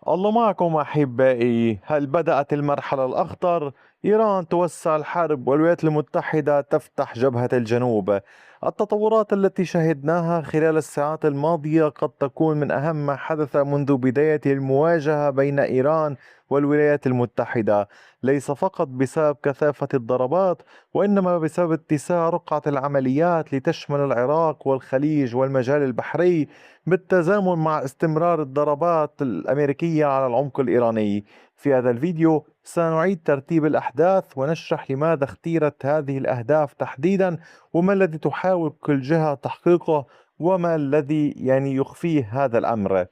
الله معكم أحبائي. هل بدأت المرحلة الأخطر؟ إيران توسع الحرب والولايات المتحدة تفتح جبهة الجنوب. التطورات التي شهدناها خلال الساعات الماضية قد تكون من أهم ما حدث منذ بداية المواجهة بين إيران والولايات المتحدة، ليس فقط بسبب كثافة الضربات، وإنما بسبب اتساع رقعة العمليات لتشمل العراق والخليج والمجال البحري، بالتزامن مع استمرار الضربات الأمريكية على العمق الإيراني. في هذا الفيديو سنعيد ترتيب الأحداث ونشرح لماذا اختيرت هذه الأهداف تحديدا، وما الذي تحاول كل جهة تحقيقه، وما الذي يخفيه هذا الأمر.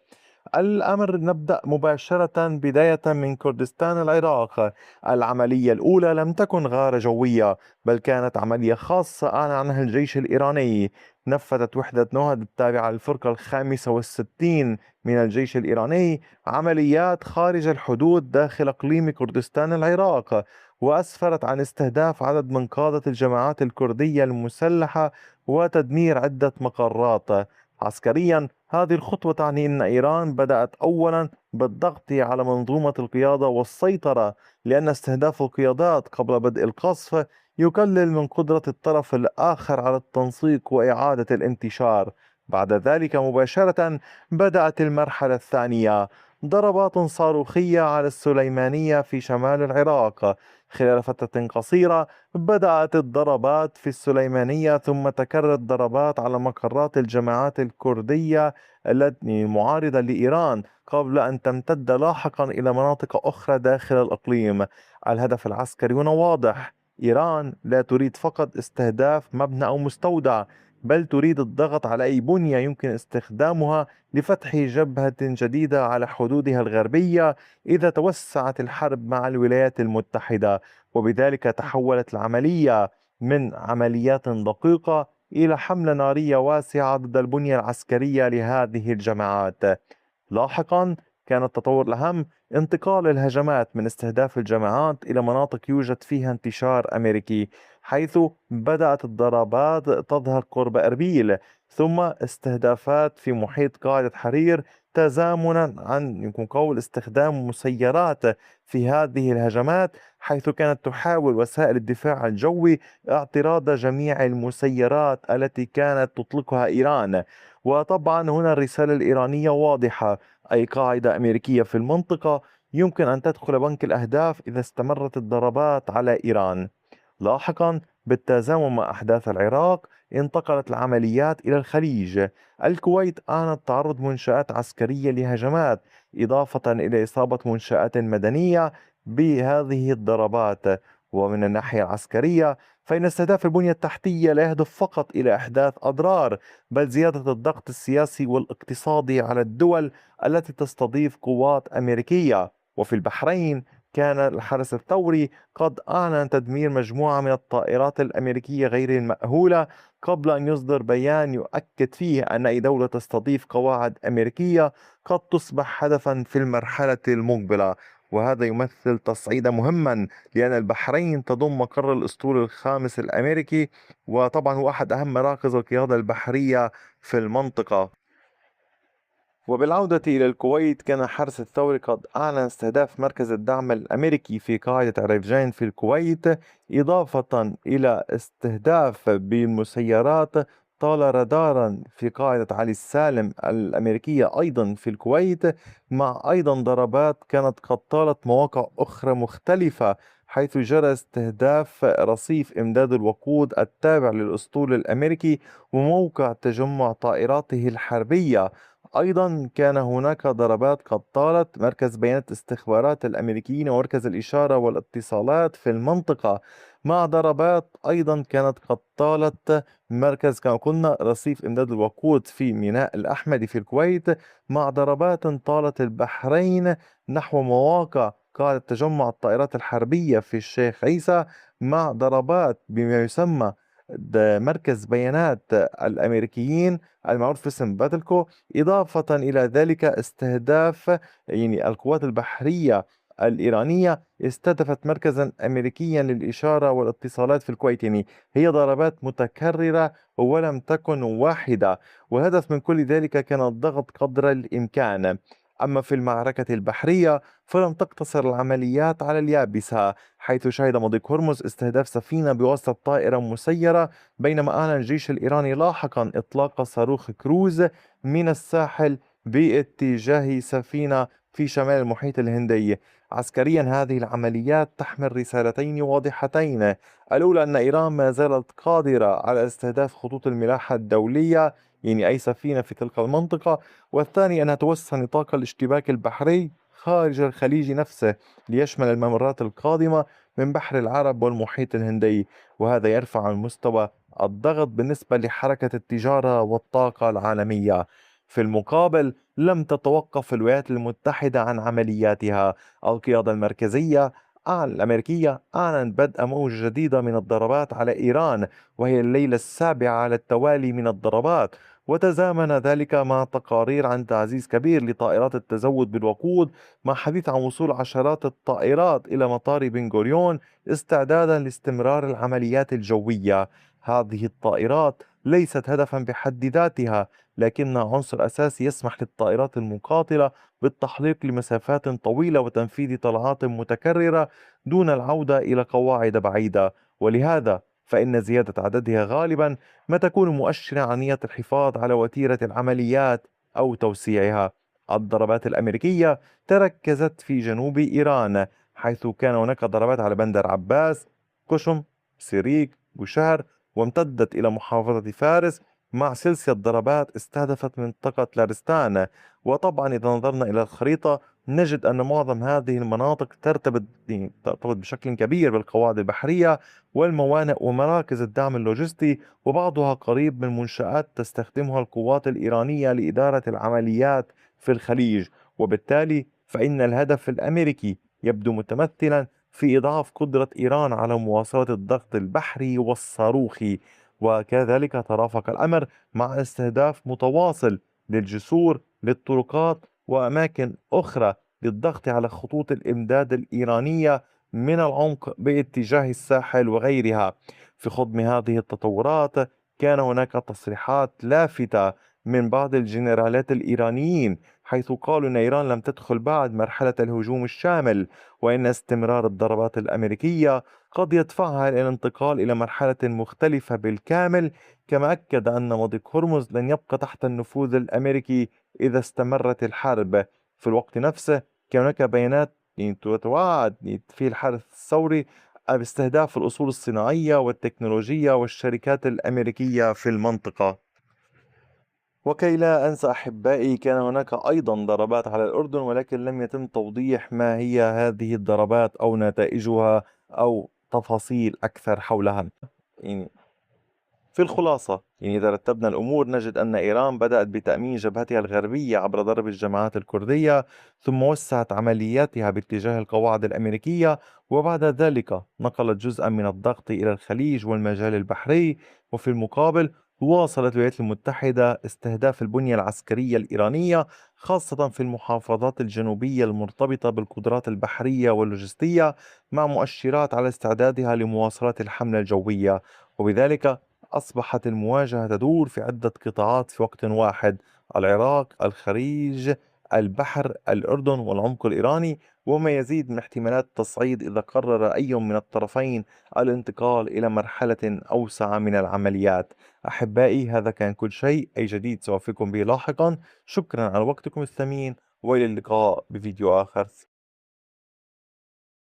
نبدأ مباشرة بداية من كردستان العراق. العملية الأولى لم تكن غارة جوية، بل كانت عملية خاصة أعلن عنها الجيش الإيراني. نفذت وحدة نهض التابعة للفرقة الخامسة والستين من الجيش الإيراني عمليات خارج الحدود داخل إقليم كردستان العراق، وأسفرت عن استهداف عدد من قادة الجماعات الكردية المسلحة وتدمير عدة مقرات. عسكريا، هذه الخطوة تعني أن إيران بدأت أولا بالضغط على منظومة القيادة والسيطرة، لأن استهداف القيادات قبل بدء القصف يقلل من قدرة الطرف الآخر على التنسيق وإعادة الانتشار. بعد ذلك مباشرة بدأت المرحلة الثانية، ضربات صاروخية على السليمانية في شمال العراق. خلال فترة قصيرة بدأت الضربات في السليمانية، ثم تكررت ضربات على مقرات الجماعات الكردية التي معارضة لإيران، قبل أن تمتد لاحقا إلى مناطق أخرى داخل الإقليم. الهدف العسكري هنا واضح: إيران لا تريد فقط استهداف مبنى أو مستودع، بل تريد الضغط على أي بنية يمكن استخدامها لفتح جبهة جديدة على حدودها الغربية إذا توسعت الحرب مع الولايات المتحدة. وبذلك تحولت العملية من عمليات دقيقة إلى حملة نارية واسعة ضد البنية العسكرية لهذه الجماعات. لاحقا كان التطور الأهم انتقال الهجمات من استهداف الجماعات إلى مناطق يوجد فيها انتشار أمريكي، حيث بدأت الضربات تظهر قرب أربيل، ثم استهدافات في محيط قاعدة حرير، تزامنا عن يكون قول استخدام مسيرات في هذه الهجمات، حيث كانت تحاول وسائل الدفاع الجوي اعتراض جميع المسيرات التي كانت تطلقها إيران. وطبعا هنا الرسالة الإيرانية واضحة: أي قاعدة أمريكية في المنطقة يمكن أن تدخل بنك الأهداف إذا استمرت الضربات على إيران. لاحقا بالتزامن مع أحداث العراق انتقلت العمليات إلى الخليج. الكويت أعلنت تعرض منشآت عسكرية لهجمات، إضافة إلى إصابة منشآت مدنية بهذه الضربات. ومن الناحية العسكرية، فإن استهداف البنية التحتية لا يهدف فقط إلى إحداث أضرار، بل زيادة الضغط السياسي والاقتصادي على الدول التي تستضيف قوات أمريكية. وفي البحرين، كان الحرس الثوري قد أعلن تدمير مجموعة من الطائرات الأمريكية غير المأهولة، قبل أن يصدر بيان يؤكد فيه أن أي دولة تستضيف قواعد أمريكية قد تصبح هدفا في المرحلة المقبلة. وهذا يمثل تصعيدا مهما، لأن البحرين تضم مقر الأسطول الخامس الأمريكي، وطبعا هو أحد أهم مراكز القيادة البحرية في المنطقة. وبالعودة إلى الكويت، كان الحرس الثوري قد أعلن استهداف مركز الدعم الأمريكي في قاعدة عريفجين في الكويت، إضافة إلى استهداف بالمسيرات طال رادارا في قاعدة علي السالم الأمريكية أيضا في الكويت، مع أيضا ضربات كانت قد طالت مواقع أخرى مختلفة، حيث جرى استهداف رصيف إمداد الوقود التابع للأسطول الأمريكي وموقع تجمع طائراته الحربية. أيضا كان هناك ضربات قد طالت مركز بيانات استخبارات الأمريكيين ومركز الإشارة والاتصالات في المنطقة، مع ضربات أيضا كانت قد طالت مركز كما قلنا رصيف إمداد الوقود في ميناء الأحمدي في الكويت، مع ضربات طالت البحرين نحو مواقع قاعدة تجمع الطائرات الحربية في الشيخ عيسى، مع ضربات بما يسمى مركز بيانات الأمريكيين المعروف باسم باتلكو. إضافة إلى ذلك استهداف القوات البحرية الإيرانية استهدفت مركزا أمريكيا للإشارة والاتصالات في الكويت. هي ضربات متكررة ولم تكن واحدة، والهدف من كل ذلك كان الضغط قدر الإمكان. أما في المعركة البحرية فلم تقتصر العمليات على اليابسة، حيث شهد مضيق هرمز استهداف سفينة بواسطة طائرة مسيرة، بينما أعلن الجيش الإيراني لاحقا إطلاق صاروخ كروز من الساحل باتجاه سفينة في شمال المحيط الهندي. عسكريا هذه العمليات تحمل رسالتين واضحتين: الأولى أن إيران ما زالت قادرة على استهداف خطوط الملاحة الدولية، يعني أي سفينة في تلك المنطقة، والثاني أنها توسع نطاق الاشتباك البحري خارج الخليج نفسه ليشمل الممرات القادمة من بحر العرب والمحيط الهندي، وهذا يرفع من مستوى الضغط بالنسبة لحركة التجارة والطاقة العالمية. في المقابل لم تتوقف الولايات المتحدة عن عملياتها. القيادة المركزية الأمريكية أعلنت بدء موجة جديدة من الضربات على إيران، وهي الليلة السابعة على التوالي من الضربات، وتزامن ذلك مع تقارير عن تعزيز كبير لطائرات التزود بالوقود، مع حديث عن وصول عشرات الطائرات إلى مطار بن غوريون استعدادا لاستمرار العمليات الجوية. هذه الطائرات ليست هدفا بحد ذاتها، لكنها عنصر أساسي يسمح للطائرات المقاتلة بالتحليق لمسافات طويلة وتنفيذ طلعات متكررة دون العودة إلى قواعد بعيدة. ولهذا فإن زيادة عددها غالبا ما تكون مؤشرا عن نية الحفاظ على وتيرة العمليات أو توسيعها. الضربات الأمريكية تركزت في جنوب إيران، حيث كان هناك ضربات على بندر عباس، قشم، سيريك، بوشهر، وامتدت إلى محافظة فارس، مع سلسلة ضربات استهدفت منطقة لارستان. وطبعا إذا نظرنا إلى الخريطة نجد أن معظم هذه المناطق ترتبط بشكل كبير بالقواعد البحرية والموانئ ومراكز الدعم اللوجستي، وبعضها قريب من منشآت تستخدمها القوات الإيرانية لإدارة العمليات في الخليج. وبالتالي فإن الهدف الأمريكي يبدو متمثلا في إضعاف قدرة إيران على مواصلة الضغط البحري والصاروخي. وكذلك ترافق الأمر مع استهداف متواصل للجسور، للطرقات، وأماكن أخرى للضغط على خطوط الإمداد الإيرانية من العمق باتجاه الساحل وغيرها. في خضم هذه التطورات كان هناك تصريحات لافتة من بعض الجنرالات الإيرانيين، حيث قالوا أن إيران لم تدخل بعد مرحلة الهجوم الشامل، وإن استمرار الضربات الأمريكية قد يدفعها إلى الانتقال إلى مرحلة مختلفة بالكامل. كما أكد أن مضيق هرمز لن يبقى تحت النفوذ الأمريكي إذا استمرت الحرب. في الوقت نفسه كان هناك بيانات تتوعد في الحرس الثوري باستهداف الأصول الصناعية والتكنولوجية والشركات الأمريكية في المنطقة. وكي لا أنسى أحبائي، كان هناك أيضا ضربات على الأردن، ولكن لم يتم توضيح ما هي هذه الضربات أو نتائجها أو تفاصيل أكثر حولها. يعني في الخلاصة، إذا رتبنا الأمور نجد أن إيران بدأت بتأمين جبهتها الغربية عبر ضرب الجماعات الكردية، ثم وسعت عملياتها باتجاه القواعد الأمريكية، وبعد ذلك نقلت جزءا من الضغط إلى الخليج والمجال البحري. وفي المقابل واصلت الولايات المتحدة استهداف البنية العسكرية الإيرانية، خاصة في المحافظات الجنوبية المرتبطة بالقدرات البحرية واللوجستية، مع مؤشرات على استعدادها لمواصلة الحملة الجوية. وبذلك أصبحت المواجهة تدور في عدة قطاعات في وقت واحد: العراق، الخليج، البحر، الأردن، والعمق الإيراني، وما يزيد من احتمالات التصعيد إذا قرر أي من الطرفين الانتقال إلى مرحلة أوسع من العمليات. أحبائي، هذا كان كل شيء. أي جديد سأوفيكم به لاحقا. شكرا على وقتكم الثمين، وإلى اللقاء بفيديو آخر.